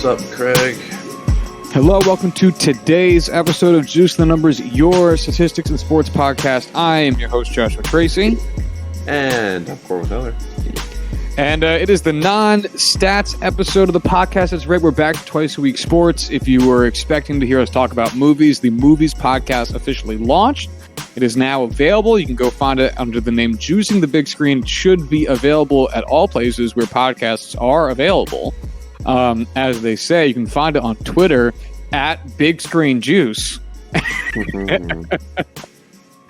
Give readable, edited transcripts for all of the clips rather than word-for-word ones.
up, Craig? Hello, welcome to today's episode of Juice the Numbers, your statistics and sports podcast. I am your host, Joshua Tracy. And I'm Corwin Miller. And it is the non-stats episode of the podcast. That's right, we're back to twice a week sports. If you were expecting to hear us talk about movies, the Movies podcast officially launched. It is now available. You can go find it under the name Juicing the Big Screen. It should be available at all places where podcasts are available. As they say, you can find it on Twitter at Big Screen Juice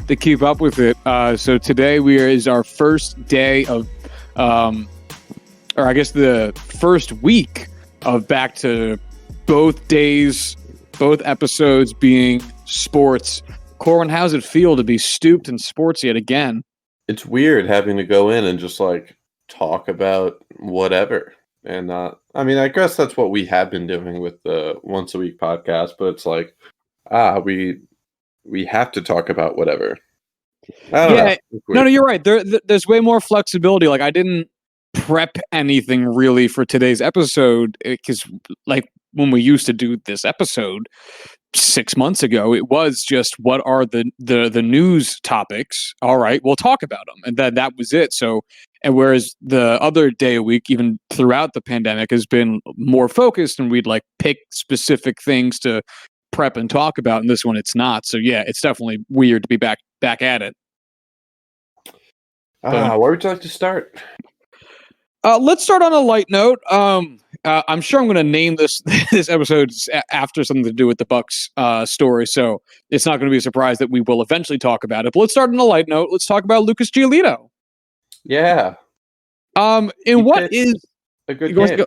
to keep up with it. So today is our first day of, or I guess the first week of back to both episodes being sports. Corwin, how's it feel to be stooped in sports yet again? It's weird having to go in and just talk about whatever. And I guess that's what we have been doing with the once a week podcast, but it's we have to talk about whatever. I don't know. No, you're right. There's way more flexibility. I didn't prep anything really for today's episode because when we used to do this episode 6 months ago, it was just what are the news topics. All right, we'll talk about them, and that was it. So, and whereas the other day a week, even throughout the pandemic, has been more focused, and we'd pick specific things to prep and talk about. And this one, it's not. So yeah, it's definitely weird to be back at it. Where would you like to start? Let's start on a light note. I'm sure I'm going to name this episode after something to do with the Bucks story, so it's not going to be a surprise that we will eventually talk about it. But let's start on a light note. Let's talk about Lucas Giolito. Yeah. In what is a good game?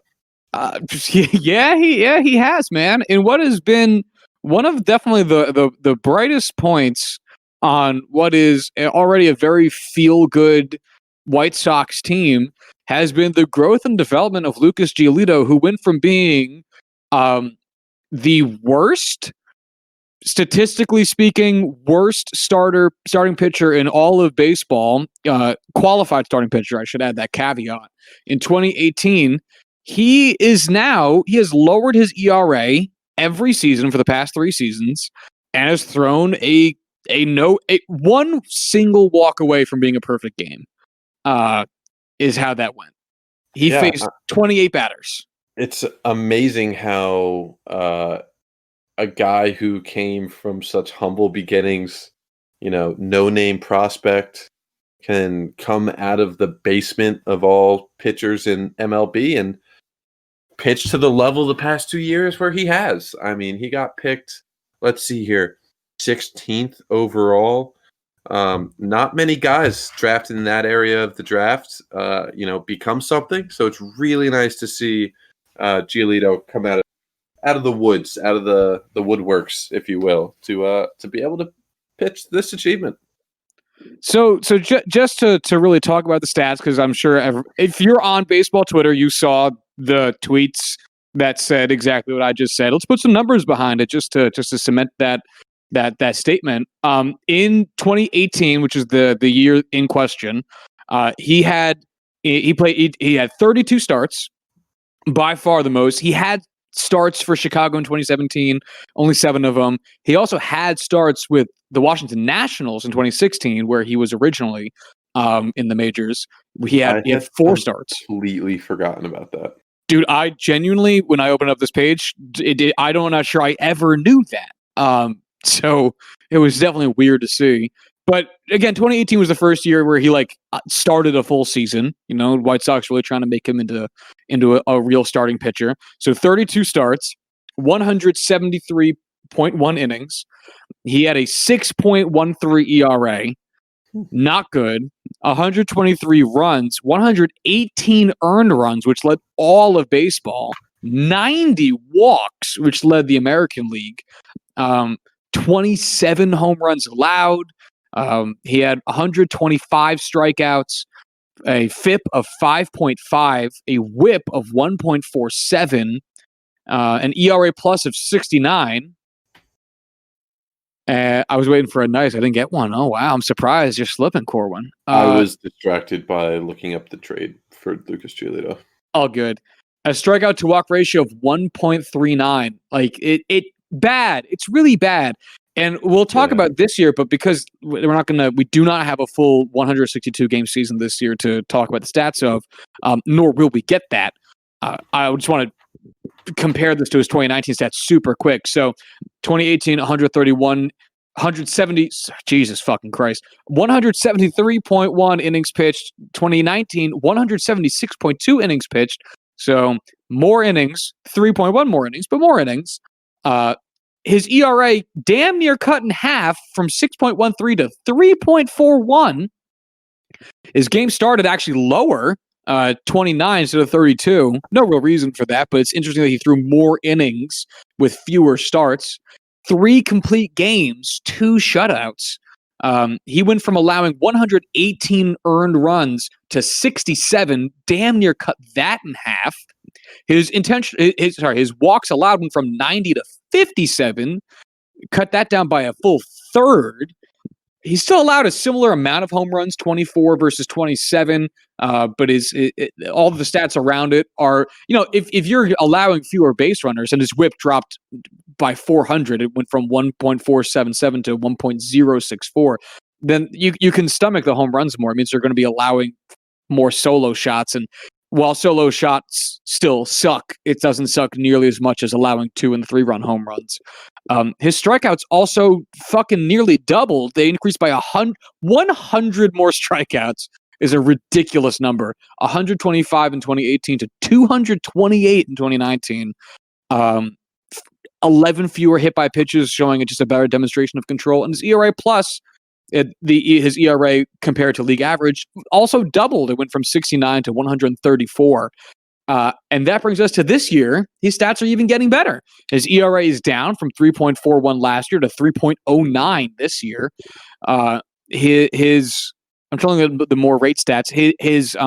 He has, man. In what has been one of definitely the brightest points on what is already a very feel-good White Sox team has been the growth and development of Lucas Giolito, who went from being the worst, statistically speaking, worst starting pitcher in all of baseball, qualified starting pitcher, I should add that caveat, in 2018. He has lowered his ERA every season for the past 3 seasons and has thrown one single walk away from being a perfect game. Is how that went. He faced 28 batters. It's amazing how a guy who came from such humble beginnings, no-name prospect, can come out of the basement of all pitchers in MLB and pitch to the level the past 2 years where he has. I mean, he got picked, let's see here, 16th overall. Not many guys drafted in that area of the draft, become something. So it's really nice to see Giolito come out of the woods, out of the woodworks, if you will, to be able to pitch this achievement. So just to really talk about the stats, because I'm sure if you're on baseball Twitter, you saw the tweets that said exactly what I just said. Let's put some numbers behind it just to cement that statement. In 2018, which is the year in question, he had 32 starts, by far the most. He had starts for Chicago in 2017, only 7 of them. He also had starts with the Washington Nationals in 2016, where he was originally in the majors. He had 4 starts. Completely forgotten about that. Dude, I genuinely, when I opened up this page, I'm not sure I ever knew that. So it was definitely weird to see. But again, 2018 was the first year where he started a full season. White Sox really trying to make him into a real starting pitcher. So 32 starts, 173.1 innings. He had a 6.13 ERA. Not good. 123 runs, 118 earned runs, which led all of baseball. 90 walks, which led the American League. 27 home runs allowed. He had 125 strikeouts, a FIP of 5.5, a WHIP of 1.47, an ERA plus of 69. I was waiting for a nice. I didn't get one. Oh, wow. I'm surprised you're slipping, Corwin. I was distracted by looking up the trade for Lucas Giolito. All good. A strikeout to walk ratio of 1.39. Like it bad. It's really bad. And we'll talk about this year, but because we do not have a full 162 game season this year to talk about the stats of, nor will we get that. I just want to compare this to his 2019 stats super quick. So 2018, 170, Jesus fucking Christ, 173.1 innings pitched. 2019, 176.2 innings pitched. So more innings, 3.1 more innings, but more innings. His ERA damn near cut in half from 6.13 to 3.41. His game started actually lower, 29 instead of 32. No real reason for that, but it's interesting that he threw more innings with fewer starts. 3 complete games, 2 shutouts. He went from allowing 118 earned runs to 67, damn near cut that in half. His walks allowed went from 90 to 57, cut that down by a full third. He's still allowed a similar amount of home runs, 24 versus 27, but all of the stats around it are, if you're allowing fewer base runners, and his whip dropped by 400, it went from 1.477 to 1.064, then you can stomach the home runs more. It means they're going to be allowing more solo shots, and while solo shots still suck, it doesn't suck nearly as much as allowing 2 and 3 run home runs. His strikeouts also fucking nearly doubled. They increased by 100 more strikeouts. Is a ridiculous number. 125 in 2018 to 228 in 2019. 11 fewer hit by pitches, showing just a better demonstration of control. And his ERA plus, his ERA compared to league average also doubled. It went from 69 to 134. And that brings us to this year. His stats are even getting better. His ERA is down from 3.41 last year to 3.09 this year. I'm telling you the more rate stats. His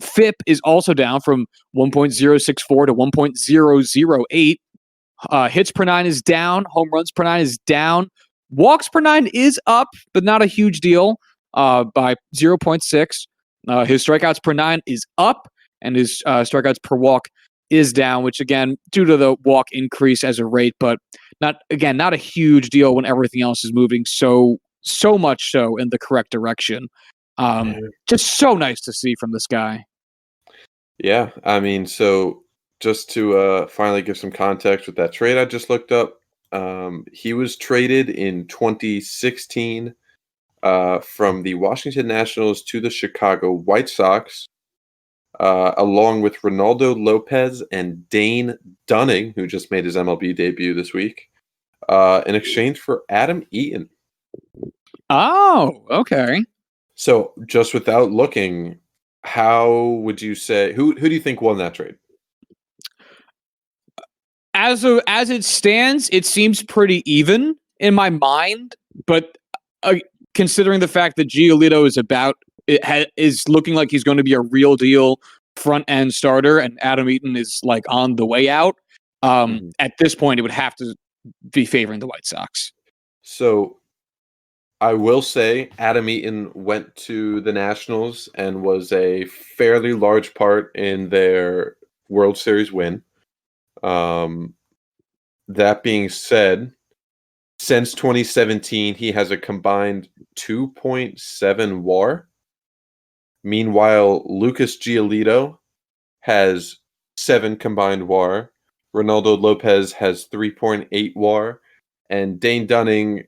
FIP is also down from 1.064 to 1.008. Hits per 9 is down. Home runs per 9 is down. Walks per 9 is up, but not a huge deal, by 0.6. His strikeouts per 9 is up, and his strikeouts per walk is down, which again, due to the walk increase as a rate, but not a huge deal when everything else is moving so much so in the correct direction. Just so nice to see from this guy. Yeah, I mean, so just to finally give some context with that trade I just looked up, he was traded in 2016 from the Washington Nationals to the Chicago White Sox, along with Ronaldo Lopez and Dane Dunning, who just made his MLB debut this week, in exchange for Adam Eaton. Oh, okay. So just without looking, how would you say, who do you think won that trade? As it stands, it seems pretty even in my mind, but considering the fact that Giolito is looking like he's going to be a real deal front end starter, and Adam Eaton is like on the way out, at this point it would have to be favoring the White Sox. So I will say Adam Eaton went to the Nationals and was a fairly large part in their World Series win. That being said, since 2017, he has a combined 2.7 WAR. Meanwhile, Lucas Giolito has 7 combined WAR. Ronaldo Lopez has 3.8 WAR. And Dane Dunning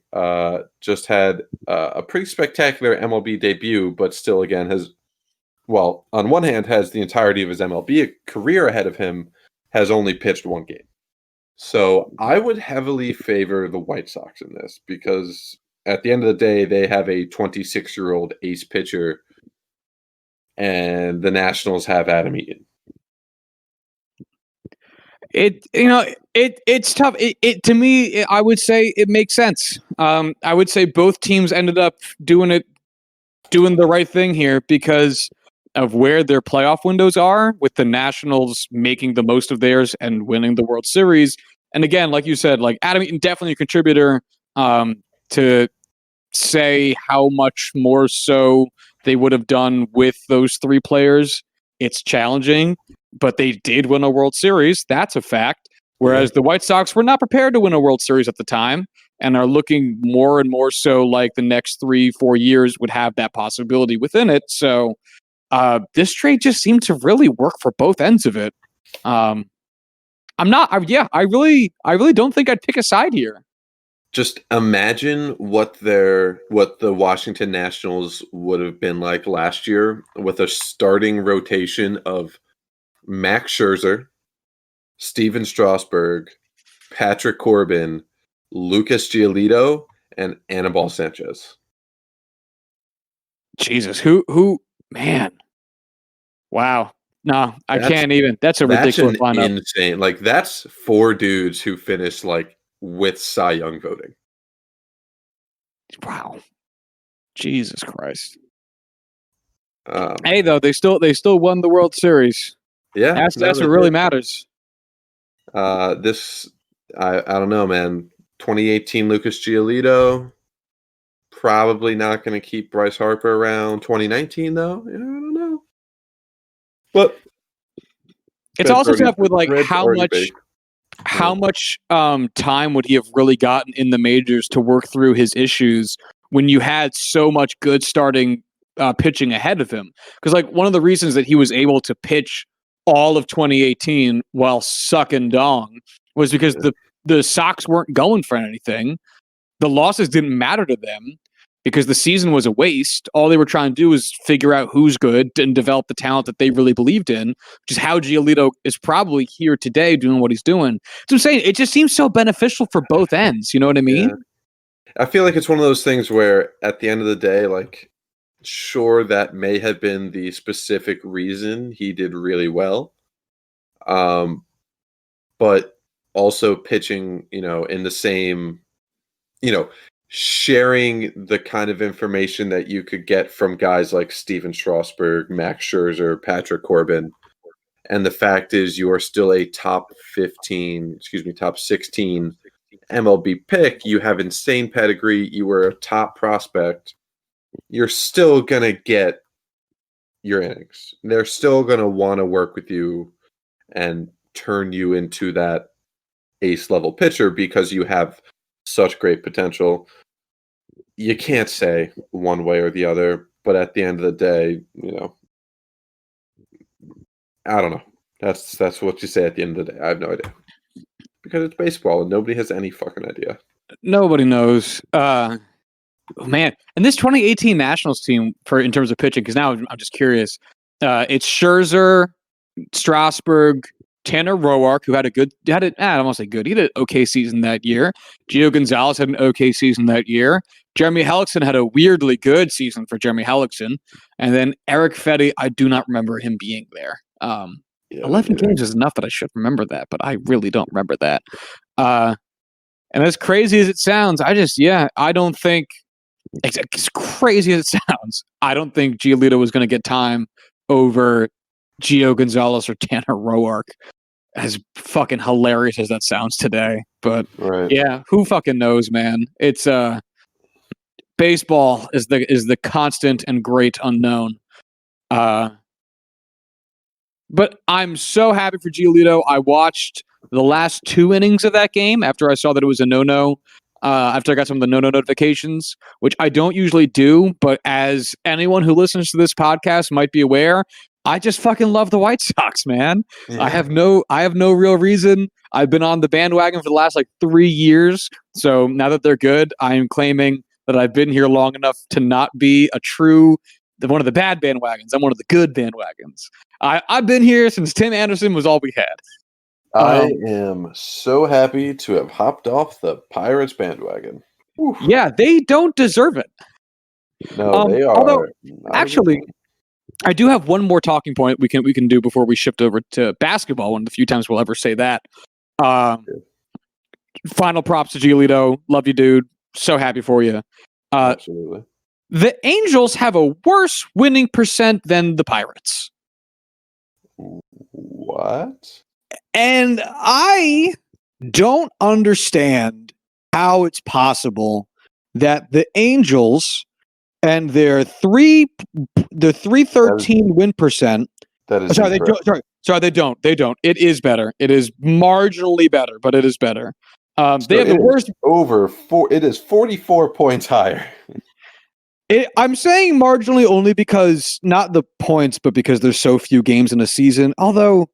just had a pretty spectacular MLB debut, but still, again, on one hand, has the entirety of his MLB career ahead of him, has only pitched 1 game. So I would heavily favor the White Sox in this, because at the end of the day, they have a 26-year-old ace pitcher, and the Nationals have Adam Eaton. It's tough. To me, I would say it makes sense. I would say both teams ended up doing the right thing here because of where their playoff windows are, with the Nationals making the most of theirs and winning the World Series. And again, like you said, like Adam Eaton, definitely a contributor. To say how much more so they would have done with those 3 players, it's challenging. but they did win a World Series. That's a fact. Whereas the White Sox were not prepared to win a World Series at the time and are looking more and more so like the next 3-4 years would have that possibility within it. So this trade just seemed to really work for both ends of it. I really don't think I'd pick a side here. Just imagine what the Washington Nationals would have been like last year with a starting rotation of Max Scherzer, Steven Strasburg, Patrick Corbin, Lucas Giolito, and Anibal Sanchez. Jesus, who, man. Wow. No, I can't even. That's a ridiculous lineup. Insane. Like, that's 4 dudes who finished like with Cy Young voting. Wow. Jesus Christ. Hey, though, they still won the World Series. Yeah. That's what really matters. I don't know, man. 2018 Lucas Giolito, probably not going to keep Bryce Harper around. 2019 though, I don't know. But it's also tough with like how much time would he have really gotten in the majors to work through his issues when you had so much good starting pitching ahead of him? Because like one of the reasons that he was able to pitch all of 2018 while sucking dong was because the Sox weren't going for anything. The losses didn't matter to them because the season was a waste. All they were trying to do was figure out who's good and develop the talent that they really believed in, which is how Giolito is probably here today doing what he's doing. So I'm saying it just seems so beneficial for both ends. You know what I mean? Yeah. I feel like it's one of those things where at the end of the day, like, sure, that may have been the specific reason he did really well. But also pitching, in the same, sharing the kind of information that you could get from guys like Steven Strasburg, Max Scherzer, Patrick Corbin. And the fact is you are still a top 16 MLB pick. You have insane pedigree. You were a top prospect. You're still going to get your innings. They're still going to want to work with you and turn you into that ace level pitcher because you have such great potential. You can't say one way or the other, but at the end of the day, I don't know. That's what you say at the end of the day. I have no idea. Because it's baseball and nobody has any fucking idea. Nobody knows. Oh, man. And this 2018 Nationals team in terms of pitching, because now I'm just curious. It's Scherzer, Strasburg, Tanner Roark, who I don't want to say good. He had an okay season that year. Gio Gonzalez had an okay season that year. Jeremy Hellickson had a weirdly good season for Jeremy Hellickson. And then Eric Fetty, I do not remember him being there. 11 games is enough that I should remember that, but I really don't remember that. And as crazy as it sounds, I don't think, as crazy as it sounds, I don't think Giolito was going to get time over Gio Gonzalez or Tanner Roark, as fucking hilarious as that sounds today. But yeah, who fucking knows, man? It's baseball is the constant and great unknown. But I'm so happy for Giolito. I watched the last 2 innings of that game after I saw that it was a no-no. After I got some of the no-no notifications, which I don't usually do, but as anyone who listens to this podcast might be aware, I just fucking love the White Sox, man. Yeah. I have no real reason. I've been on the bandwagon for the last 3 years. So now that they're good, I am claiming that I've been here long enough to not be one of the bad bandwagons. I'm one of the good bandwagons. I've been here since Tim Anderson was all we had. I am so happy to have hopped off the Pirates bandwagon. Oof. Yeah, they don't deserve it. No, they are. Although, actually, I do have one more talking point we can do before we shift over to basketball. One of the few times we'll ever say that. Final props to Giolito. Love you, dude. So happy for you. Absolutely. The Angels have a worse winning percent than the Pirates. What? And I don't understand how it's possible that the Angels and their 313 win percent. That is Sorry, they don't. They don't. It is better. It is marginally better, but it is better. They have the worst. It is 44 points higher. I'm saying marginally only because not the points, but because there's so few games in a season. Although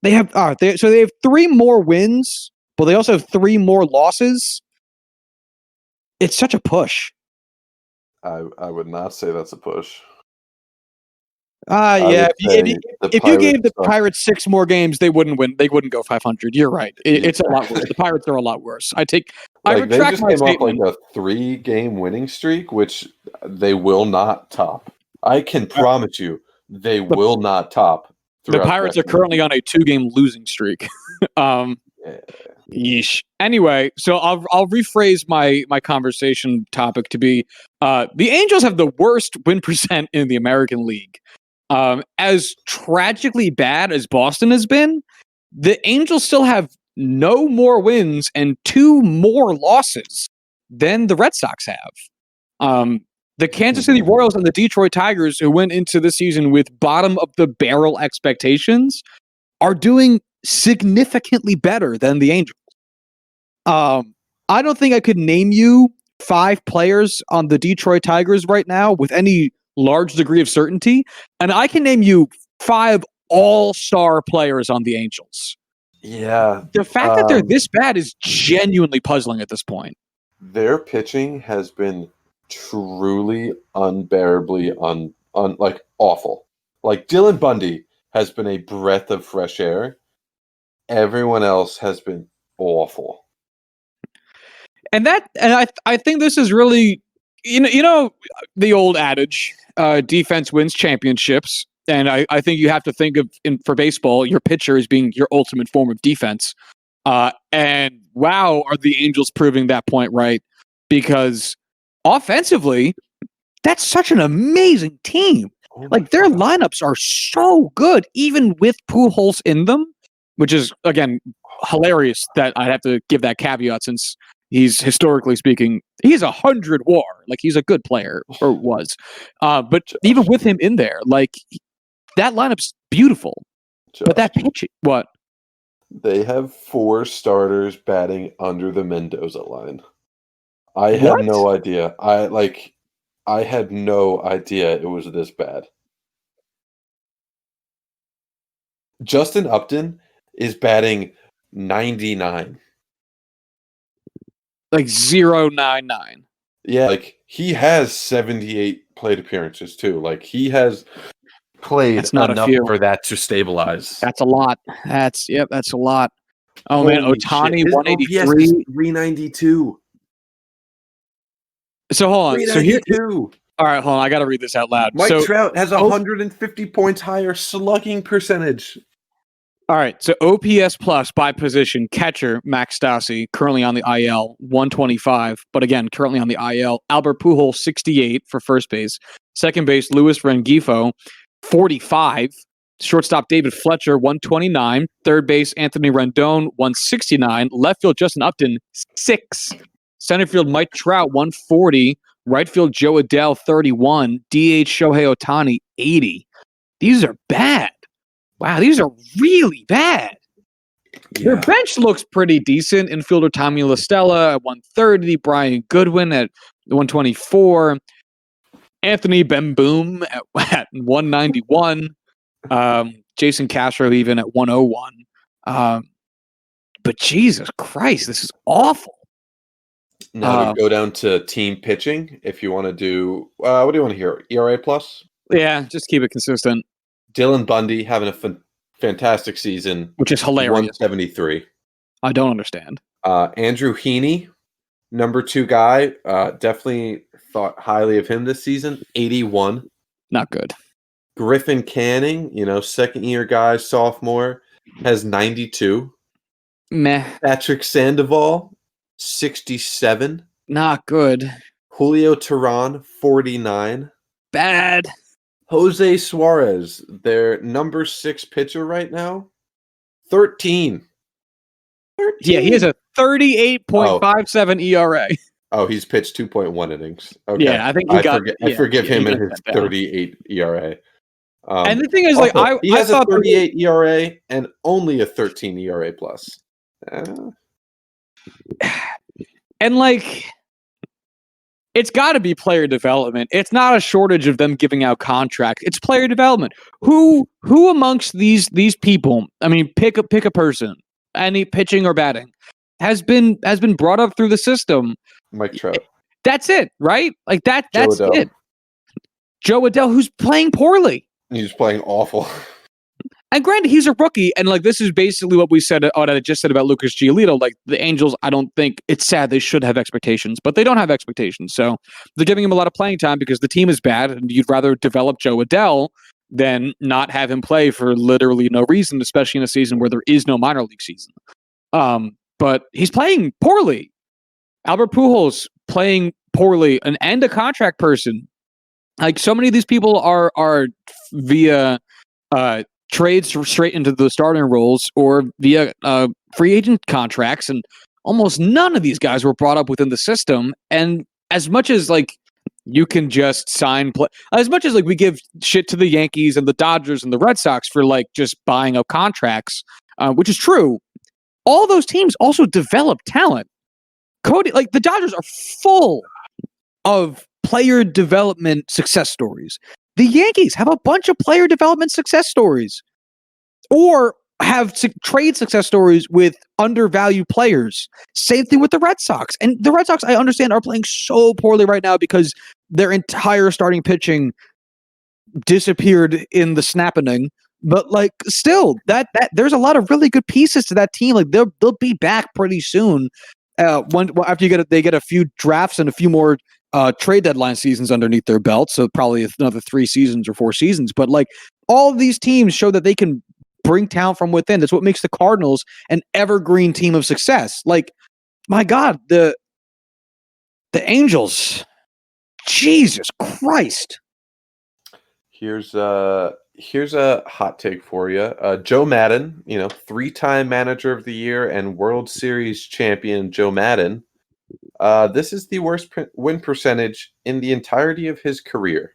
they have, they have 3 more wins, but they also have 3 more losses. It's such a push. I would not say that's a push. Yeah. If you gave the Pirates 6 more games, they wouldn't win. They wouldn't go 500. You're right. It's a lot worse. The Pirates are a lot worse. I retract they just my came statement. off a 3-game winning streak, which they will not top. I can promise you, they will not top. The Pirates are currently on a 2-game losing streak. Yeesh. Anyway, so I'll rephrase my conversation topic to be: the Angels have the worst win percent in the American League. As tragically bad as Boston has been, the Angels still have no more wins and 2 more losses than the Red Sox have. The Kansas City Royals and the Detroit Tigers, who went into the season with bottom of the barrel expectations, are doing significantly better than the Angels. I don't think I could name you 5 players on the Detroit Tigers right now with any large degree of certainty, and I can name you 5 all-star players on the Angels. Yeah. The fact that they're this bad is genuinely puzzling at this point. Their pitching has been truly unbearably awful. Like Dylan Bundy has been a breath of fresh air. Everyone else has been awful. And I think this is really, you know the old adage, defense wins championships. And I think you have to think of, for baseball, your pitcher as being your ultimate form of defense. And wow, are the Angels proving that point right? Because offensively, that's such an amazing team. Like, their lineups are so good, even with Pujols in them, which is, again, hilarious that I'd have to give that caveat since he's, historically speaking, he's 100 WAR. Like, he's a good player, or was. But even with him in there, like, that lineup's beautiful. Josh, but that pitching, what? They have 4 starters batting under the Mendoza line. I had no idea. I had no idea it was this bad. Justin Upton is batting 99. Like 0.99. Yeah, like he has 78 plate appearances too. Like he has played enough for that to stabilize. That's a lot. That's a lot. Oh, holy man, Ohtani 183, 392. So hold on. So here, all right, hold on. I got to read this out loud. Mike Trout has 150 points higher slugging percentage. All right, so OPS plus by position: catcher Max Stassi, currently on the IL, 125, but again currently on the IL. Albert Pujols, 68 for first base. Second base Luis Rengifo, 45. Shortstop David Fletcher, 129. Third base Anthony Rendon, 169. Left field Justin Upton, 6. Center field Mike Trout, 140. Right field Joe Adele, 31. DH Shohei Ohtani, 80. These are bad. Wow, these are really bad. Yeah. Their bench looks pretty decent. Infielder Tommy La Stella at 130. Brian Goodwin at 124. Anthony Bemboom at 191. Jason Castro even at 101. But Jesus Christ, this is awful. Now to go down to team pitching, if you want to do, what do you want to hear? ERA plus? Yeah, just keep it consistent. Dylan Bundy having a fantastic season, which is hilarious. 173. I don't understand. Andrew Heaney, number 2 guy, definitely thought highly of him this season. 81. Not good. Griffin Canning, second-year guy, sophomore, has 92. Meh. Patrick Sandoval, 67. Not good. Julio Teheran, 49. Bad. Jose Suarez, their number 6 pitcher right now, 13. Yeah, he has a 38.57 ERA. Oh, he's pitched 2.1 innings. Okay. Yeah, I think I forgive him and his 38 ERA. And the thing is, Also, like, he I has a thought 38 ERA and only a 13 ERA plus. and like, it's got to be player development. It's not a shortage of them giving out contracts. It's player development. Who amongst these people? I mean, pick a person, any pitching or batting, has been brought up through the system. Mike Trout. That's it, right? Like Joe that's Adele. it. Joe Adele, who's playing poorly. He's playing awful. And granted, he's a rookie, and like this is basically what we said. What I just said about Lucas Giolito. Like the Angels, I don't think it's sad. They should have expectations, but they don't have expectations. So they're giving him a lot of playing time because the team is bad, and you'd rather develop Joe Adele than not have him play for literally no reason, especially in a season where there is no minor league season. But he's playing poorly. Albert Pujols playing poorly, and a contract person. Like so many of these people are via trades straight into the starting roles or via free agent contracts, and almost none of these guys were brought up within the system. And as much as like you can just sign as much as like we give shit to the Yankees and the Dodgers and the Red Sox for like just buying up contracts, which is true, all those teams also develop talent. Cody, like the Dodgers are full of player development success stories. The Yankees have a bunch of player development success stories or have trade success stories with undervalued players. Same thing with the Red Sox. And the Red Sox, I understand, are playing so poorly right now because their entire starting pitching disappeared in the snapping. But like still, that there's a lot of really good pieces to that team. Like they'll be back pretty soon. After they get a few drafts and a few more trade deadline seasons underneath their belt, so probably another 3 seasons or 4 seasons. But like all of these teams show that they can bring talent from within. That's what makes the Cardinals an evergreen team of success. Like, my God, the Angels, Jesus Christ. Here's a hot take for you. Joe Madden, 3-time Manager of the Year and World Series champion Joe Madden. This is the worst win percentage in the entirety of his career.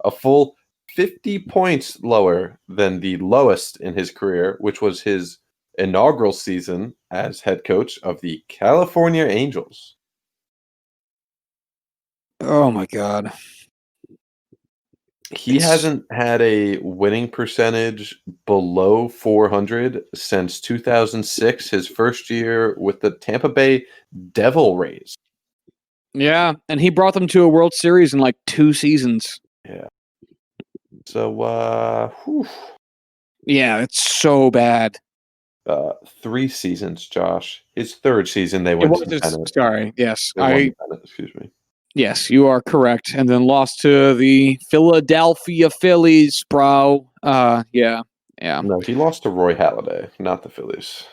A full 50 points lower than the lowest in his career, which was his inaugural season as head coach of the California Angels. Oh, my God. He hasn't had a winning percentage below 400 since 2006, his first year with the Tampa Bay Devil Rays. Yeah, and he brought them to a World Series in like 2 seasons. Yeah. So, yeah, it's so bad. 3 seasons, Josh. His 3rd season, they went to the pennant. Sorry, yes. Excuse me. Yes, you are correct. And then lost to the Philadelphia Phillies, bro. Yeah. No, he lost to Roy Halladay, not the Phillies.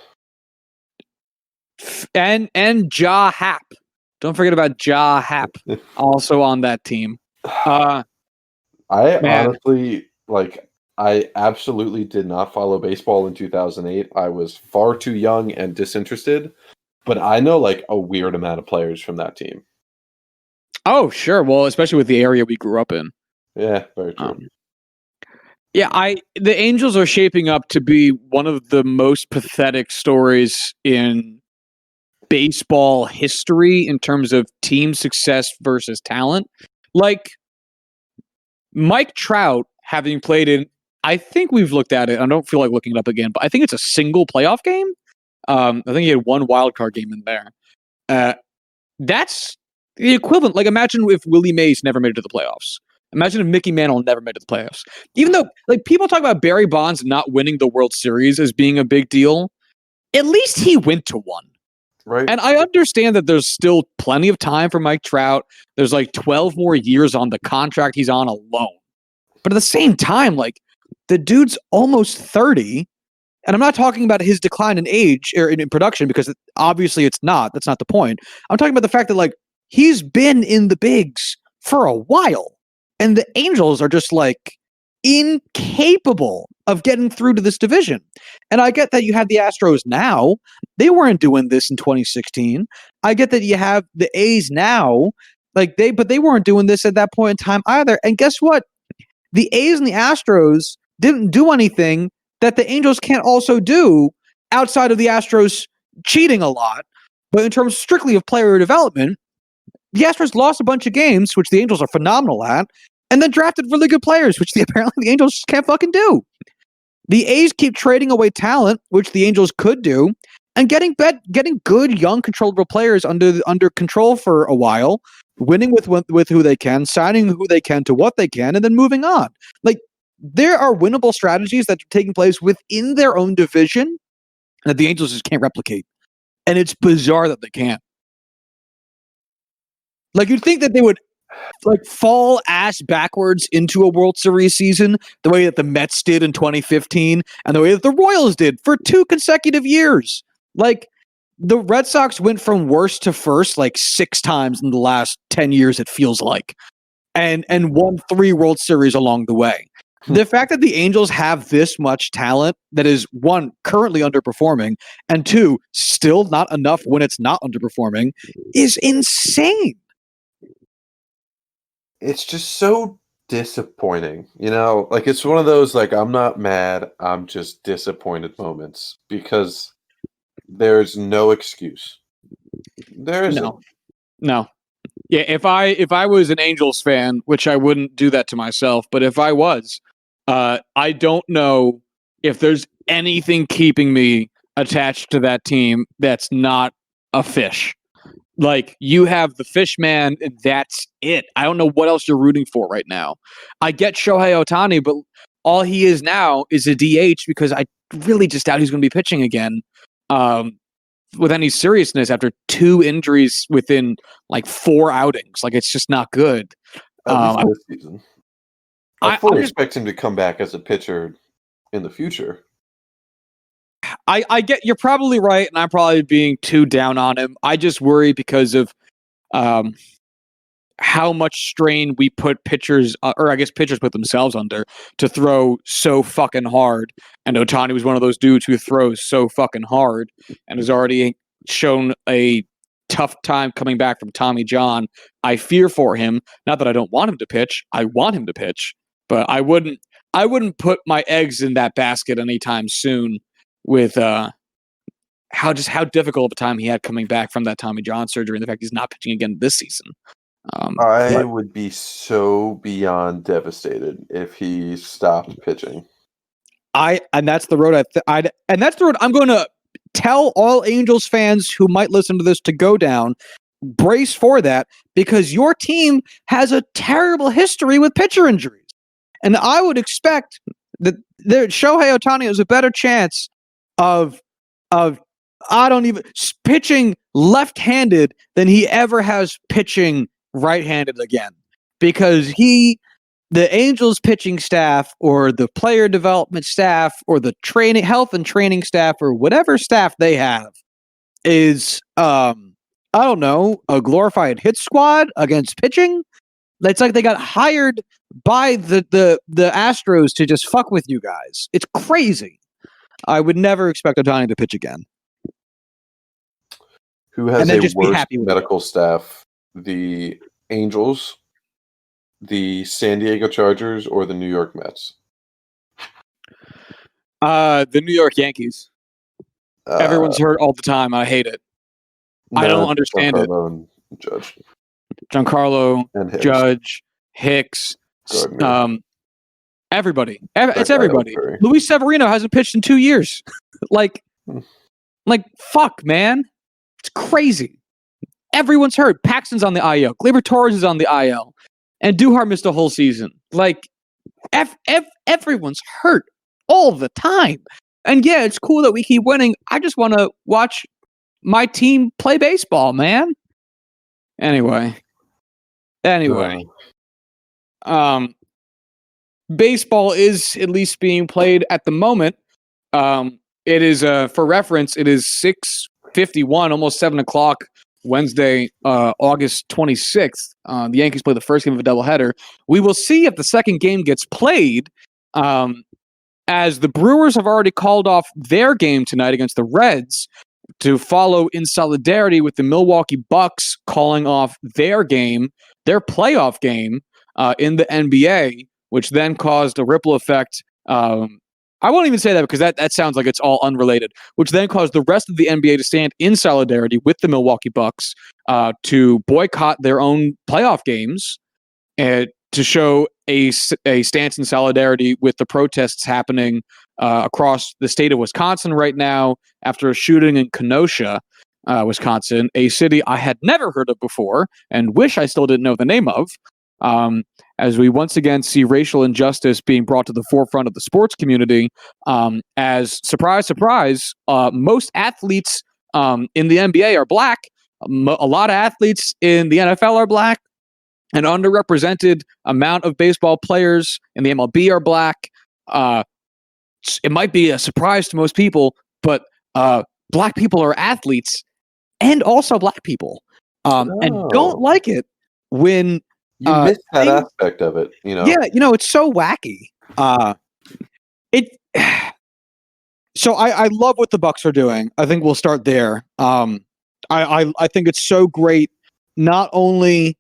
And Ja Happ. Don't forget about Ja Happ, also on that team. Honestly, I absolutely did not follow baseball in 2008. I was far too young and disinterested, but I know like a weird amount of players from that team. Oh, sure. Well, especially with the area we grew up in. Yeah, very true. The Angels are shaping up to be one of the most pathetic stories in baseball history in terms of team success versus talent. Like Mike Trout having played in, I think we've looked at it. I don't feel like looking it up again, but I think it's a single playoff game. I think he had 1 wild card game in there. That's the equivalent. Like, imagine if Willie Mays never made it to the playoffs. Imagine if Mickey Mantle never made it to the playoffs. Even though, like, people talk about Barry Bonds not winning the World Series as being a big deal, at least he went to one. Right. And I understand that there's still plenty of time for Mike Trout. There's like 12 more years on the contract he's on alone. But at the same time, like, the dude's almost 30. And I'm not talking about his decline in age or in production, because obviously it's not. That's not the point. I'm talking about the fact that, like, he's been in the bigs for a while. And the Angels are just, like, incapable of getting through to this division. And I get that you have the Astros now. They weren't doing this in 2016. I get that you have the A's now. But they weren't doing this at that point in time either. And guess what? the A's and the Astros didn't do anything that the Angels can't also do outside of the Astros cheating a lot. But in terms strictly of player development, the Astros lost a bunch of games, which the Angels are phenomenal at, and then drafted really good players, which apparently the Angels can't fucking do. The A's keep trading away talent, which the Angels could do, and getting good, young, controllable players under control for a while, winning with who they can, signing who they can to what they can, and then moving on. Like, there are winnable strategies that are taking place within their own division that the Angels just can't replicate. And it's bizarre that they can't. Like, you'd think that they would fall ass backwards into a World Series season the way that the Mets did in 2015 and the way that the Royals did for 2 consecutive years. Like, the Red Sox went from worst to first 6 times in the last 10 years, it feels like, and won 3 World Series along the way. The fact that the Angels have this much talent that is, 1, currently underperforming, and 2, still not enough when it's not underperforming is insane. It's just so disappointing, it's one of those, I'm not mad, I'm just disappointed moments because there's no excuse. There isn't. No. Yeah, if I was an Angels fan, which I wouldn't do that to myself, but if I was, I don't know if there's anything keeping me attached to that team that's not a fish. Like, you have the fish man, and that's it. I don't know what else you're rooting for right now. I get Shohei Ohtani, but all he is now is a DH because I really just doubt he's going to be pitching again with any seriousness after 2 injuries within 4 outings. It's just not good. At least this season. I fully expect him to come back as a pitcher in the future. I get you're probably right, and I'm probably being too down on him. I just worry because of how much strain we put pitchers, or I guess pitchers put themselves under, to throw so fucking hard. And Ohtani was one of those dudes who throws so fucking hard and has already shown a tough time coming back from Tommy John. I fear for him. Not that I don't want him to pitch. I want him to pitch, but I wouldn't put my eggs in that basket anytime soon with how difficult of a time he had coming back from that Tommy John surgery and the fact he's not pitching again this season. I would be so beyond devastated if he stopped pitching. And that's the road I'm going to tell all Angels fans who might listen to this to go down. Brace for that, because your team has a terrible history with pitcher injuries. And I would expect that Shohei Ohtani has a better chance of pitching left-handed than he ever has pitching right-handed again, because the Angels pitching staff or the player development staff or the health and training staff or whatever staff they have is I don't know, a glorified hit squad against pitching. It's like they got hired by the Astros to just fuck with you guys. It's crazy. I would never expect Ohtani to pitch again. Who has a worse medical staff? The Angels, the San Diego Chargers, or the New York Mets? The New York Yankees. Everyone's hurt all the time. I hate it. No, I don't understand it. And Judge. Giancarlo, and Judge, Hicks, everybody. It's everybody. Luis Severino hasn't pitched in 2 years. Fuck, man. It's crazy. Everyone's hurt. Paxton's on the IL. Gleyber Torres is on the IL. And Duhar missed a whole season. Everyone's hurt all the time. And yeah, it's cool that we keep winning. I just want to watch my team play baseball, man. Anyway. Baseball is at least being played at the moment. It is, for reference, it is 6:51, almost 7 o'clock, Wednesday, August 26th. The Yankees play the first game of a doubleheader. We will see if the second game gets played, as the Brewers have already called off their game tonight against the Reds to follow in solidarity with the Milwaukee Bucks calling off their playoff game in the NBA which then caused a ripple effect. I won't even say that because that sounds like it's all unrelated, which then caused the rest of the NBA to stand in solidarity with the Milwaukee Bucks to boycott their own playoff games and to show a stance in solidarity with the protests happening across the state of Wisconsin right now after a shooting in Kenosha, Wisconsin, a city I had never heard of before and wish I still didn't know the name of. As we once again see racial injustice being brought to the forefront of the sports community, as surprise, surprise, most athletes in the NBA are black. A lot of athletes in the NFL are black. An underrepresented amount of baseball players in the MLB are black. It might be a surprise to most people, but black people are athletes and also black people, and don't like it when you miss that aspect of it. Yeah, it's so wacky. So I love what the Bucks are doing. I think we'll start there. I think it's so great, not only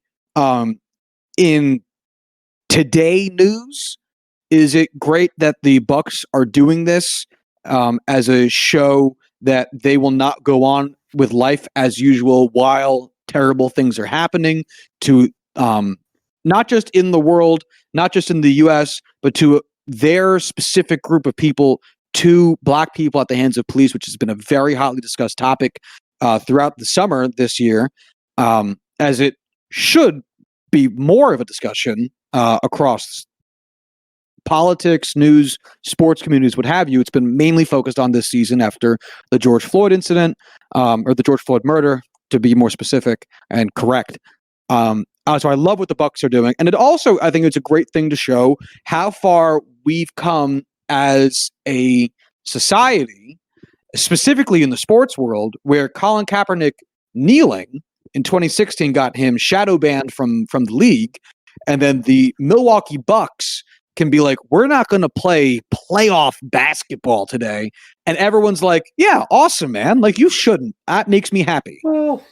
in today news, is it great that the Bucks are doing this as a show that they will not go on with life as usual while terrible things are happening to not just in the world, not just in the U.S., but to their specific group of people, to black people at the hands of police, which has been a very hotly discussed topic throughout the summer this year, as it should be more of a discussion across politics, news, sports communities, what have you. It's been mainly focused on this season after the George Floyd incident, or the George Floyd murder, to be more specific and correct. So I love what the Bucks are doing. And it also, I think it's a great thing to show how far we've come as a society, specifically in the sports world, where Colin Kaepernick kneeling in 2016 got him shadow banned from the league. And then the Milwaukee Bucks can be like, we're not going to play playoff basketball today. And everyone's like, yeah, awesome, man. Like, you shouldn't. That makes me happy. Well,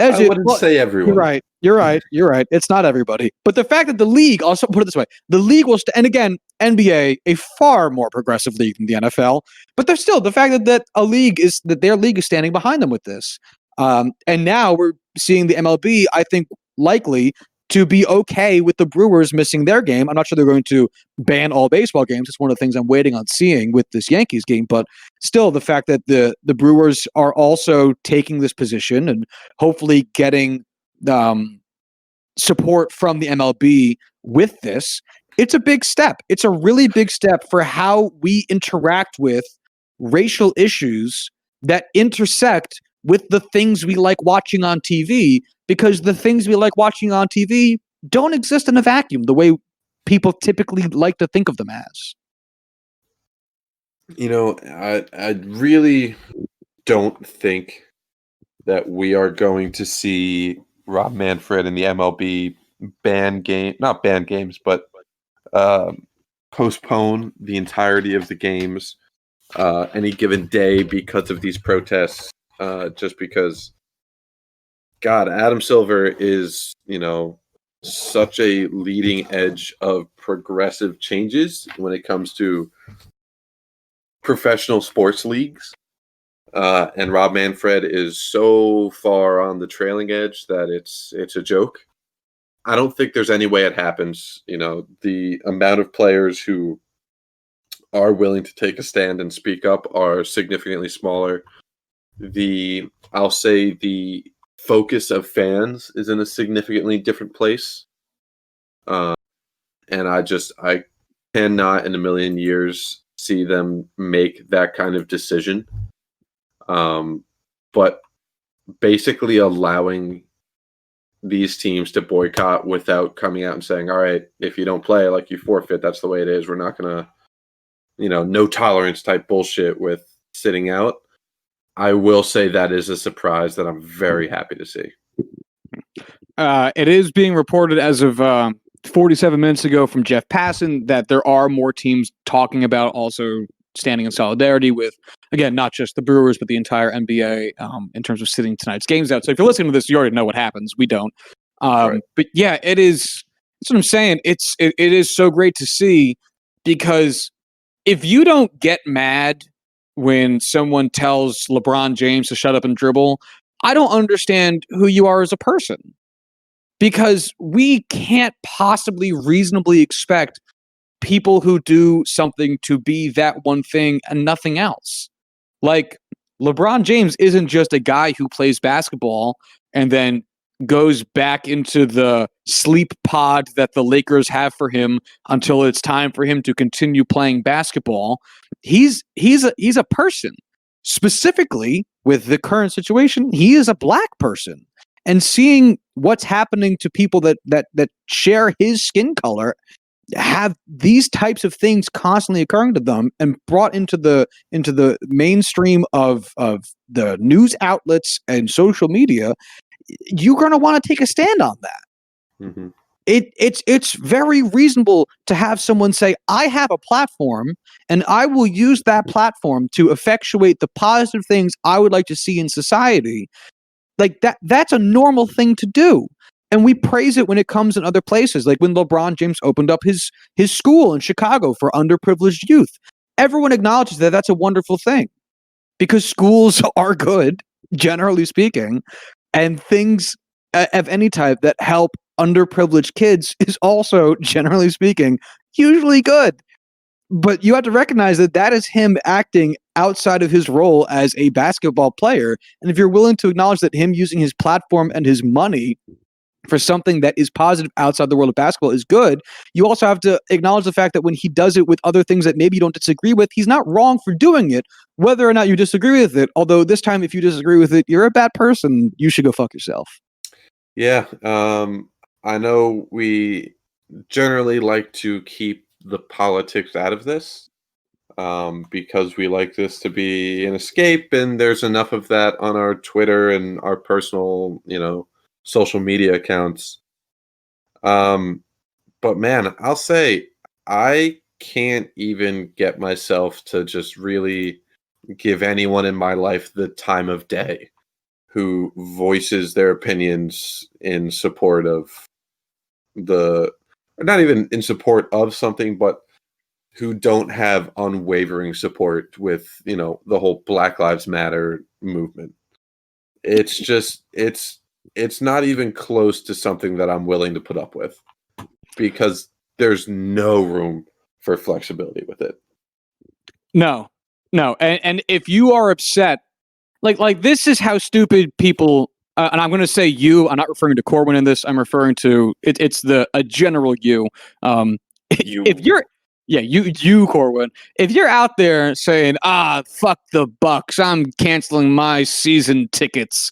I wouldn't say everyone. You're right. It's not everybody. But the fact that the league, also put it this way, the league will, and again, NBA, a far more progressive league than the NFL, but there's still the fact that their league is standing behind them with this. And now we're seeing the MLB, I think, likely to be okay with the Brewers missing their game. I'm not sure they're going to ban all baseball games. It's one of the things I'm waiting on seeing with this Yankees game. But still, the fact that the Brewers are also taking this position and hopefully getting support from the MLB with this, it's a big step. It's a really big step for how we interact with racial issues that intersect with the things we like watching on TV, because the things we like watching on TV don't exist in a vacuum the way people typically like to think of them as. I really don't think that we are going to see Rob Manfred and the MLB not ban games, but postpone the entirety of the games any given day because of these protests. Just because, God, Adam Silver is, such a leading edge of progressive changes when it comes to professional sports leagues. And Rob Manfred is so far on the trailing edge that it's a joke. I don't think there's any way it happens. The amount of players who are willing to take a stand and speak up are significantly smaller. I'll say the focus of fans is in a significantly different place. And I cannot in a million years see them make that kind of decision. But basically allowing these teams to boycott without coming out and saying, all right, if you don't play, like, you forfeit, that's the way it is. We're not going to, no tolerance type bullshit with sitting out. I will say that is a surprise that I'm very happy to see. It is being reported as of 47 minutes ago from Jeff Passan that there are more teams talking about also standing in solidarity with, again, not just the Brewers, but the entire NBA in terms of sitting tonight's games out. So if you're listening to this, you already know what happens. We don't. Right. But yeah, it is That's what I'm saying. It is so great to see, because if you don't get mad when someone tells LeBron James to shut up and dribble, I don't understand who you are as a person. Because we can't possibly reasonably expect people who do something to be that one thing and nothing else. Like, LeBron James isn't just a guy who plays basketball and then goes back into the sleep pod that the Lakers have for him until it's time for him to continue playing basketball. He's a person. Specifically, with the current situation, he is a black person. And seeing what's happening to people that share his skin color, have these types of things constantly occurring to them and brought into the mainstream of the news outlets and social media, you're going to want to take a stand on that. Mm-hmm. It's very reasonable to have someone say, I have a platform and I will use that platform to effectuate the positive things I would like to see in society. Like that's a normal thing to do. And we praise it when it comes in other places, like when LeBron James opened up his school in Chicago for underprivileged youth. Everyone acknowledges that that's a wonderful thing, because schools are good, generally speaking, and things of any type that help underprivileged kids is also, generally speaking, usually good. But you have to recognize that that is him acting outside of his role as a basketball player. And if you're willing to acknowledge that him using his platform and his money for something that is positive outside the world of basketball is good, you also have to acknowledge the fact that when he does it with other things that maybe you don't disagree with, he's not wrong for doing it, whether or not you disagree with it. Although this time, if you disagree with it, you're a bad person. You should go fuck yourself. Yeah. I know we generally like to keep the politics out of this, because we like this to be an escape, and there's enough of that on our Twitter and our personal, social media accounts. But man, I'll say I can't even get myself to just really give anyone in my life the time of day who voices their opinions in support of not even in support of something, but who don't have unwavering support with, the whole Black Lives Matter movement. It's just, it's not even close to something that I'm willing to put up with, because there's no room for flexibility with it. No. And if you are upset, like this is how stupid people, and I'm going to say you, I'm not referring to Corwin in this. I'm referring to, it's a general you. You. If you're, you Corwin, if you're out there saying, fuck the Bucks, I'm canceling my season tickets.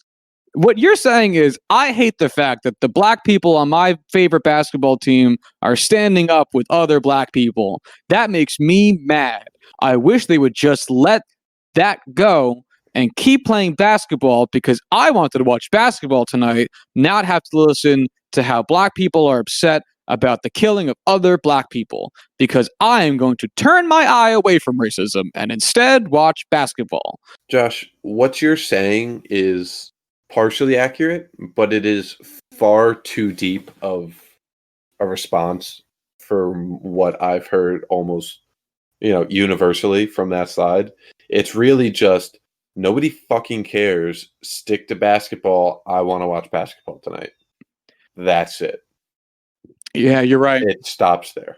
What you're saying is, I hate the fact that the black people on my favorite basketball team are standing up with other black people. That makes me mad. I wish they would just let that go and keep playing basketball, because I wanted to watch basketball tonight, not have to listen to how black people are upset about the killing of other black people, because I am going to turn my eye away from racism and instead watch basketball. Josh, what you're saying is partially accurate, but it is far too deep of a response for what I've heard almost, universally from that side. It's really just, nobody fucking cares. Stick to basketball. I want to watch basketball tonight. That's it. Yeah, you're right. It stops there.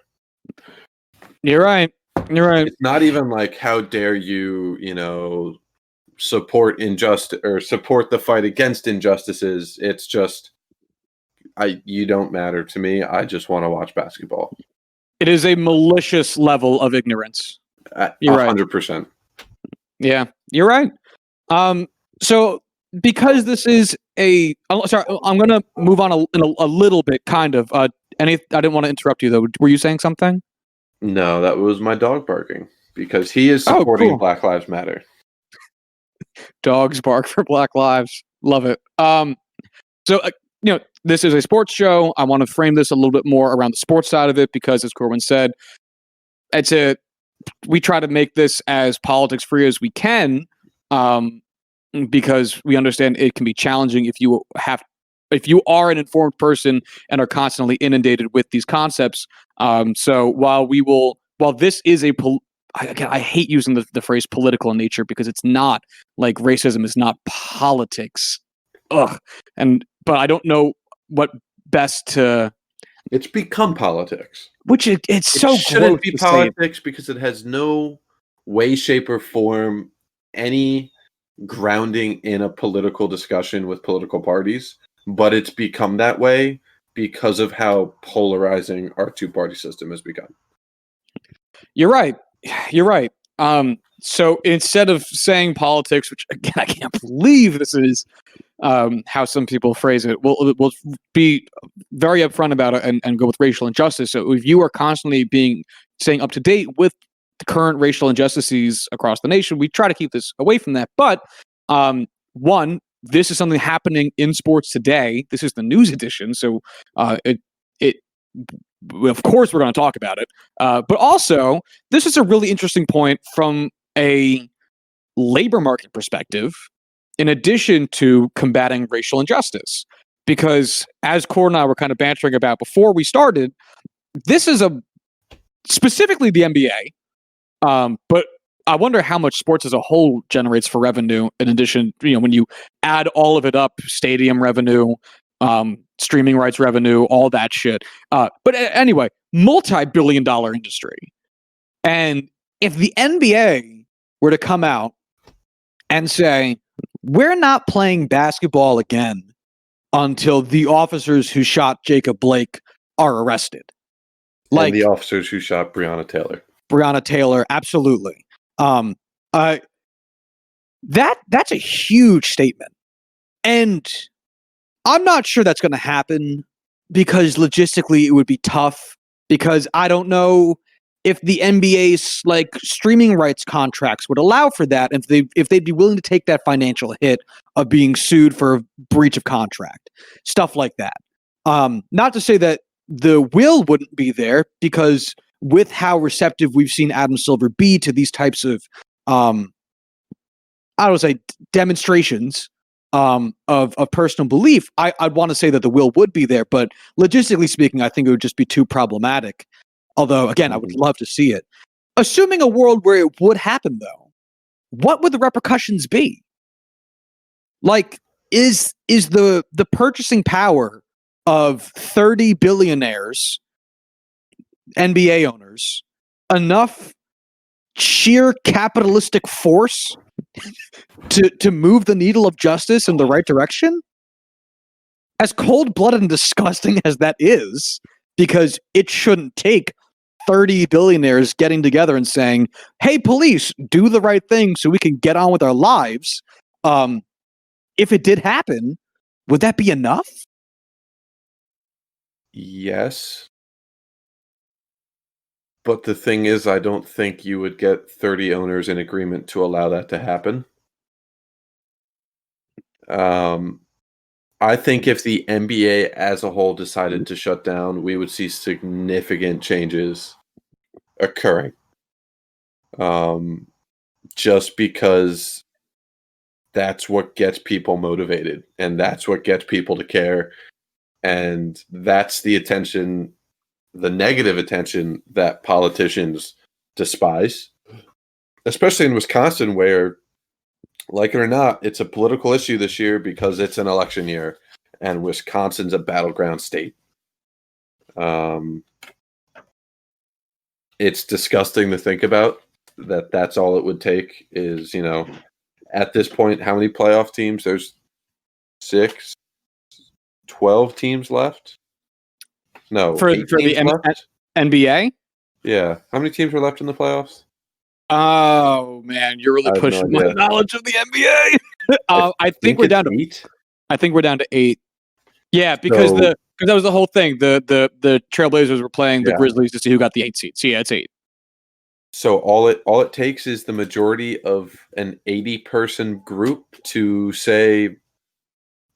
You're right. It's not even like, how dare you, support injustice or support the fight against injustices. It's just, you don't matter to me. I just want to watch basketball. It is a malicious level of ignorance. You're 100%. Yeah, you're right. So because this is sorry, I'm going to move on a little bit, kind of. I didn't want to interrupt you though. Were you saying something? No, that was my dog barking, because he is supporting Black Lives Matter. Dogs bark for Black Lives. Love it. So this is a sports show. I want to frame this a little bit more around the sports side of it, because, as Corwin said, we try to make this as politics free as we can, because we understand it can be challenging if you have if you are an informed person and are constantly inundated with these concepts. So while this is I hate using the phrase political in nature because it's not. Like, racism is not politics. Ugh. But I don't know what best to. It's become politics. Which it's It so shouldn't gross be to say it. politics because it has no way, shape, or form any grounding in a political discussion with political parties, but it's become that way because of how polarizing our two-party system has become. You're right. You're right. So instead of saying politics, which again I can't believe this is how some people phrase it, we'll be very upfront about it and go with racial injustice. So if you are constantly staying up to date with the current racial injustices across the nation, we try to keep this away from that. But one, this is something happening in sports today. This is the news edition, so it of course we're going to talk about it. But also, this is a really interesting point from a labor market perspective, in addition to combating racial injustice. Because as Cord and I were kind of bantering about before we started, this is specifically the NBA, but I wonder how much sports as a whole generates for revenue. In addition, when you add all of it up, stadium revenue, streaming rights revenue, all that shit. But anyway, multi-billion-dollar industry. And if the NBA were to come out and say, we're not playing basketball again until the officers who shot Jacob Blake are arrested. And the officers who shot Breonna Taylor, absolutely. That's a huge statement. And I'm not sure that's going to happen because logistically it would be tough, because I don't know if the NBA's streaming rights contracts would allow for that, and if they'd be willing to take that financial hit of being sued for a breach of contract, stuff like that. Not to say that the will wouldn't be there, because with how receptive we've seen Adam Silver be to these types of, I don't say demonstrations of personal belief, I'd want to say that the will would be there, but logistically speaking, I think it would just be too problematic. Although, again, I would love to see it. Assuming a world where it would happen, though, what would the repercussions be? Is the purchasing power of 30 billionaires, NBA owners, enough sheer capitalistic force to move the needle of justice in the right direction? As cold-blooded and disgusting as that is, because it shouldn't take 30 billionaires getting together and saying, hey, police, do the right thing so we can get on with our lives. If it did happen, would that be enough? Yes. But the thing is, I don't think you would get 30 owners in agreement to allow that to happen. I think if the NBA as a whole decided to shut down, we would see significant changes occurring. Just because that's what gets people motivated, and that's what gets people to care, and that's the attention, the negative attention that politicians despise, especially in Wisconsin, where, like it or not, it's a political issue this year because it's an election year, and Wisconsin's a battleground state. It's disgusting to think about that that's all it would take is, at this point, how many playoff teams? There's 12 teams left? No, For 8 teams the left? NBA? Yeah. How many teams are left in the playoffs? Oh, man, you're really pushing my knowledge of the NBA. I think we're down to 8. I think we're down to 8. Yeah, because that was the whole thing. The Trailblazers were playing the Grizzlies to see who got the 8 seed. So yeah, it's 8. So all it takes is the majority of an 80-person group to say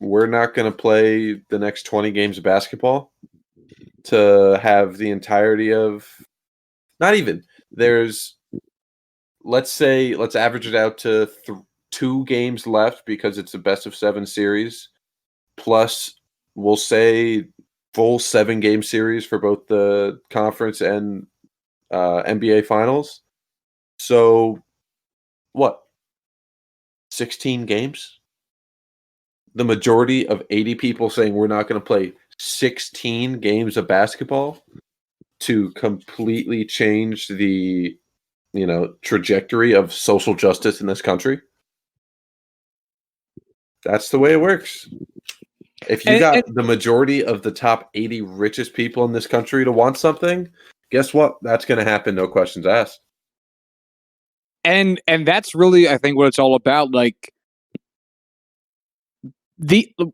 we're not going to play the next 20 games of basketball, to have the entirety of, not even, let's average it out to 2 games left because it's a best of 7 series, plus we'll say full 7-game series for both the conference and NBA finals. So what? 16 games? The majority of 80 people saying we're not going to play 16 games of basketball to completely change the, trajectory of social justice in this country. That's the way it works. If you got the majority of the top 80 richest people in this country to want something, guess what? That's going to happen. No questions asked. And that's really, I think, what it's all about. Like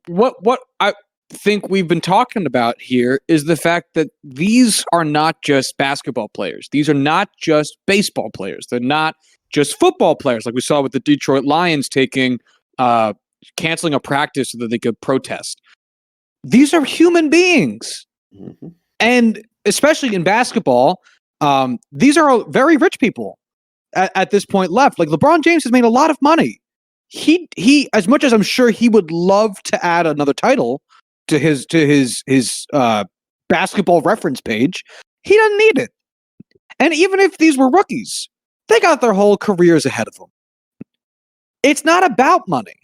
what I think we've been talking about here is the fact that these are not just basketball players. These are not just baseball players. They're not just football players, like we saw with the Detroit Lions canceling a practice so that they could protest. These are human beings. Mm-hmm. And especially in basketball, these are very rich people at this point left. Like LeBron James has made a lot of money. He as much as I'm sure he would love to add another title to his basketball reference page, he doesn't need it. And even if these were rookies, they got their whole careers ahead of them. It's not about money.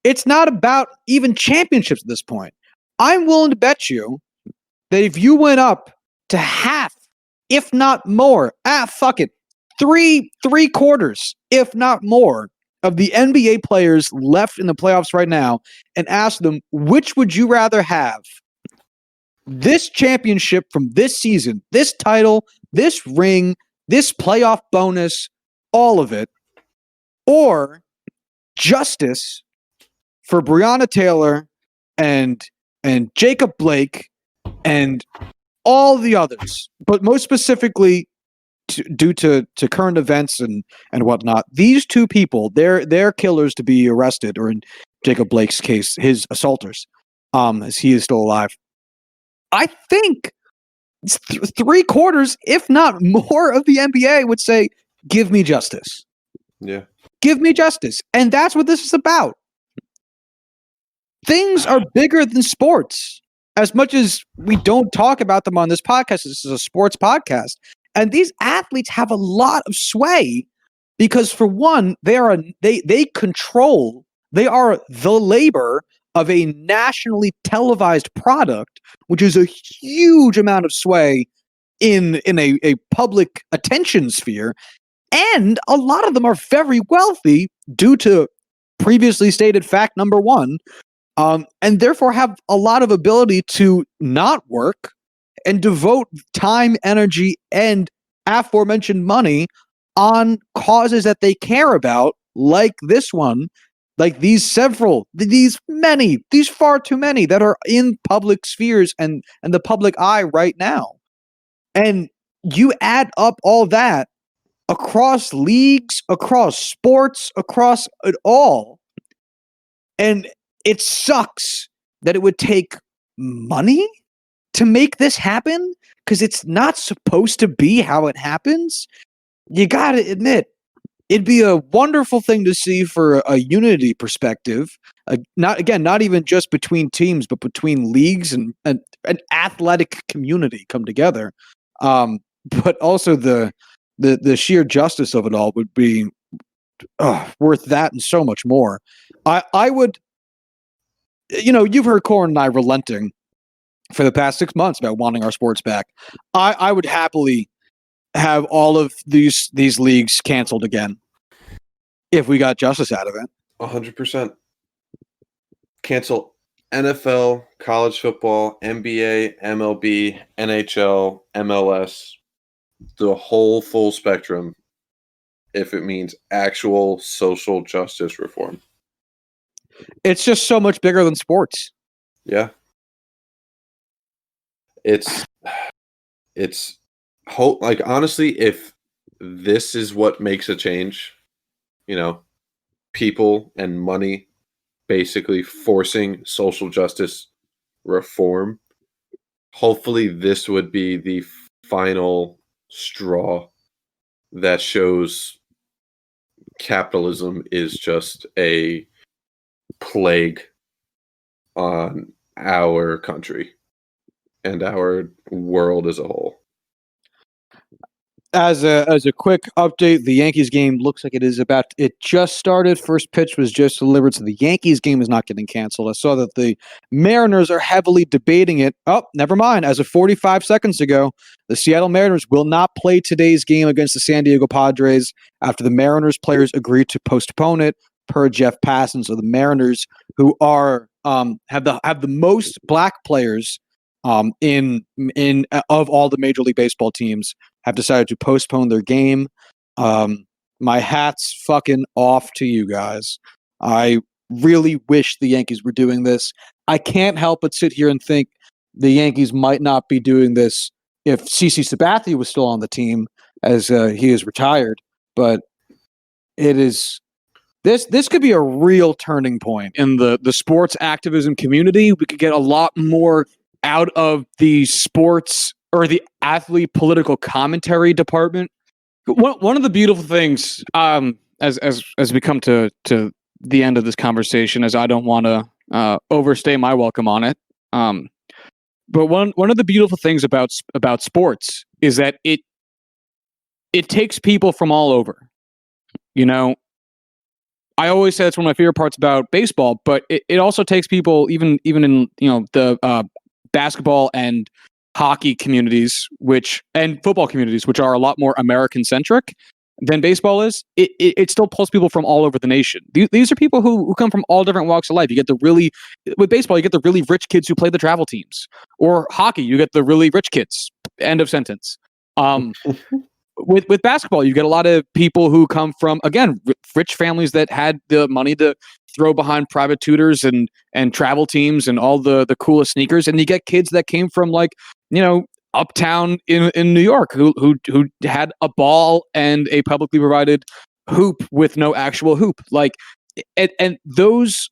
It's not about even championships at this point. I'm willing to bet you that if you went up to half, if not more, fuck it, three quarters, if not more, of the NBA players left in the playoffs right now, and asked them, which would you rather have? This championship from this season, this title, this ring, this playoff bonus, all of it, or justice for Breonna Taylor and Jacob Blake and all the others, but most specifically due to current events and whatnot, these two people, they're killers to be arrested, or in Jacob Blake's case, his assaulters, as he is still alive. I think three quarters, if not more, of the NBA would say, give me justice. Yeah. Give me justice. And that's what this is about. Things are bigger than sports. As much as we don't talk about them on this podcast, this is a sports podcast. And these athletes have a lot of sway because, for one, they are the labor of a nationally televised product, which is a huge amount of sway in a public attention sphere. And a lot of them are very wealthy due to previously stated fact number one, and therefore have a lot of ability to not work and devote time, energy, and aforementioned money on causes that they care about, like this one, like these far too many that are in public spheres and the public eye right now. And you add up all that across leagues, across sports, across it all, and it sucks that it would take money to make this happen, because it's not supposed to be how it happens. You got to admit, it'd be a wonderful thing to see for a unity perspective. Not even just between teams, but between leagues and an athletic community come together. But also the sheer justice of it all would be worth that and so much more. I would, you've heard Corwin and I relenting for the past 6 months about wanting our sports back. I would happily have all of these leagues canceled again if we got justice out of it. 100%. Cancel NFL, college football, NBA, MLB, NHL, MLS, the whole full spectrum, if it means actual social justice reform. It's just so much bigger than sports. Yeah. It's hope, like, honestly, if this is what makes a change, people and money basically forcing social justice reform, hopefully this would be the final straw that shows capitalism is just a plague on our country and our world as a whole. As a quick update, the Yankees game looks like it just started. First pitch was just delivered, so the Yankees game is not getting canceled. I saw that the Mariners are heavily debating it. Oh, never mind. As of 45 seconds ago, the Seattle Mariners will not play today's game against the San Diego Padres after the Mariners players agreed to postpone it per Jeff Passan. So the Mariners, who are have the most black players in of all the Major League Baseball teams, have decided to postpone their game. My hat's fucking off to you guys. I really wish the Yankees were doing this. I can't help but sit here and think the Yankees might not be doing this if CC Sabathia was still on the team, as he is retired. But it is this could be a real turning point in the sports activism community. We could get a lot more out of the sports or the athlete political commentary department. One of the beautiful things, as we come to the end of this conversation, as I don't want to overstay my welcome on it, but one of the beautiful things about sports is that it takes people from all over. You know, I always say that's one of my favorite parts about baseball, but it also takes people even in the basketball and hockey communities, and football communities, which are a lot more American centric than baseball is. It still pulls people from all over the nation. These are people who come from all different walks of life. You get with baseball, you get the really rich kids who play the travel teams, or hockey, you get the really rich kids. End of sentence. With basketball, you get a lot of people who come from, again, rich families that had the money to throw behind private tutors and travel teams and all the coolest sneakers, and you get kids that came from uptown in New York who had a ball and a publicly provided hoop with no actual hoop. And those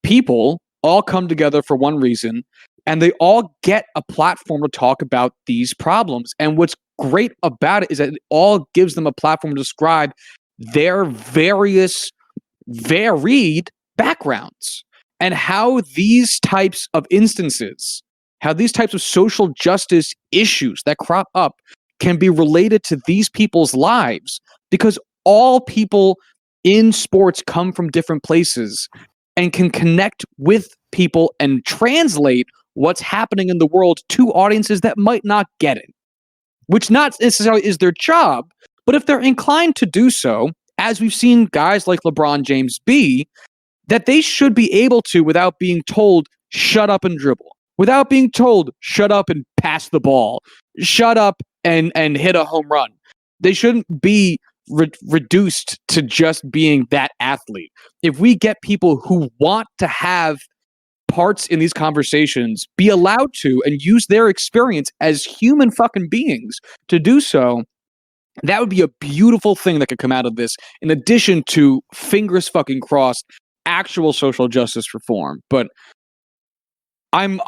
people all come together for one reason, and they all get a platform to talk about these problems. And what's great about it is that it all gives them a platform to describe their various varied backgrounds and how these types of instances, how these types of social justice issues that crop up can be related to these people's lives, because all people in sports come from different places and can connect with people and translate what's happening in the world to audiences that might not get it, which not necessarily is their job, but if they're inclined to do so, as we've seen guys like LeBron James be, that they should be able to, without being told, shut up and dribble, without being told, shut up and pass the ball, shut up and hit a home run. They shouldn't be reduced to just being that athlete. If we get people who want to have parts in these conversations, be allowed to, and use their experience as human fucking beings to do so, that would be a beautiful thing that could come out of this, in addition to, fingers fucking crossed, actual social justice reform. But I'm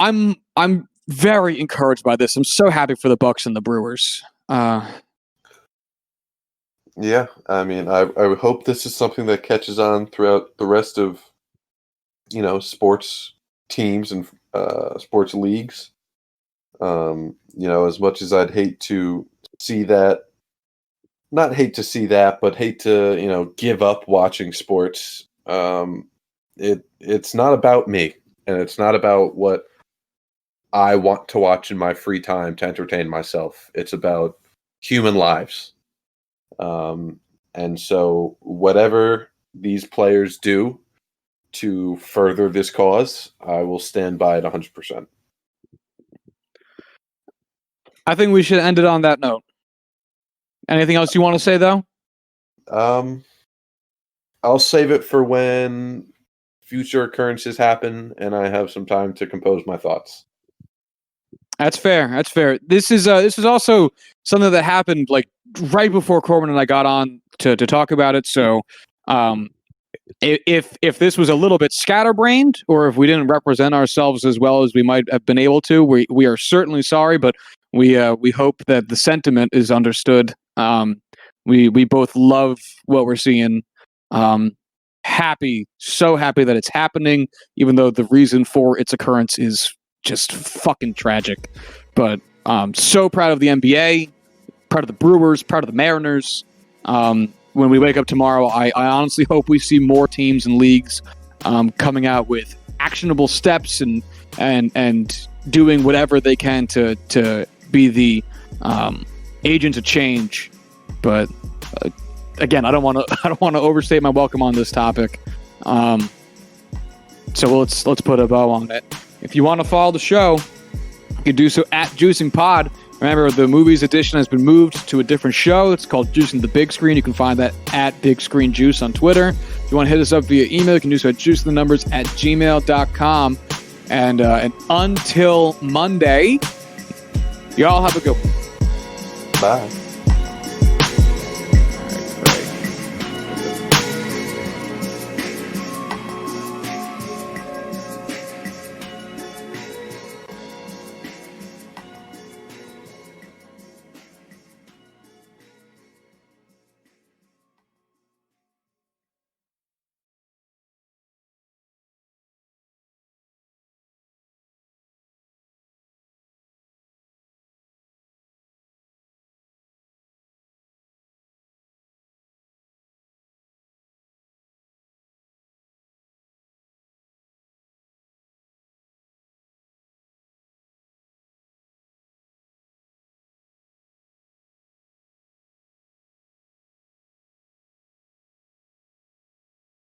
very encouraged by this. I'm so happy for the Bucks and the Brewers. Yeah, I mean, I hope this is something that catches on throughout the rest of, sports teams and sports leagues. As much as I'd hate to see that, not hate to see that, but hate to, give up watching sports. It's not about me, and it's not about what I want to watch in my free time to entertain myself. It's about human lives. And so whatever these players do to further this cause, I will stand by it 100%. I think we should end it on that note. Anything else you want to say, though? I'll save it for when future occurrences happen and I have some time to compose my thoughts. That's fair. That's fair. This is also something that happened right before Corwin and I got on to talk about it. So, if this was a little bit scatterbrained, or if we didn't represent ourselves as well as we might have been able to, we are certainly sorry. But we hope that the sentiment is understood. We both love what we're seeing. So happy that it's happening, even though the reason for its occurrence is just fucking tragic. But so proud of the NBA, proud of the Brewers, proud of the Mariners. When we wake up tomorrow, I honestly hope we see more teams and leagues coming out with actionable steps and doing whatever they can to be the agents of change. But again, I don't want to overstate my welcome on this topic. So let's put a bow on it. If you want to follow the show, you can do so at Juicing Pod. Remember, the movies edition has been moved to a different show. It's called Juicing the Big Screen. You can find that at Big Screen Juice on Twitter. If you want to hit us up via email, you can do so at juicethenumbers@gmail.com. And until Monday, y'all have a good one. Bye.